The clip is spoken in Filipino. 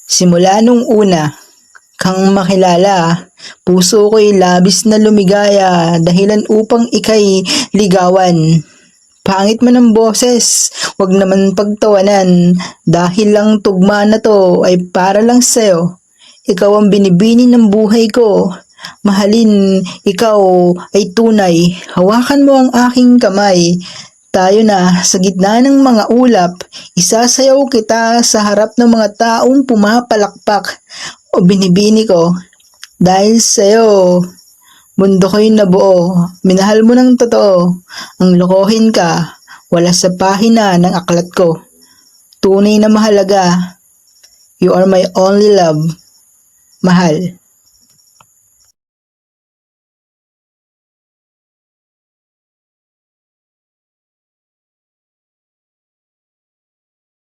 Simula nung una kang makilala, puso ko'y labis na lumigaya dahilan upang ika'y ligawan. Pangit man ang boses, wag naman pagtawanan, dahil lang tugma na to ay para lang sa'yo. Ikaw ang binibini ng buhay ko. Mahalin, ikaw ay tunay. Hawakan mo ang aking kamay. Tayo na sa gitna ng mga ulap, isasayaw kita sa harap ng mga taong pumapalakpak o binibini ko. Dahil sa'yo, mundo ko'y nabuo. Minahal mo ng totoo. Ang lokohin ka, wala sa pahina ng aklat ko. Tunay na mahalaga. You are my only love. Mahal.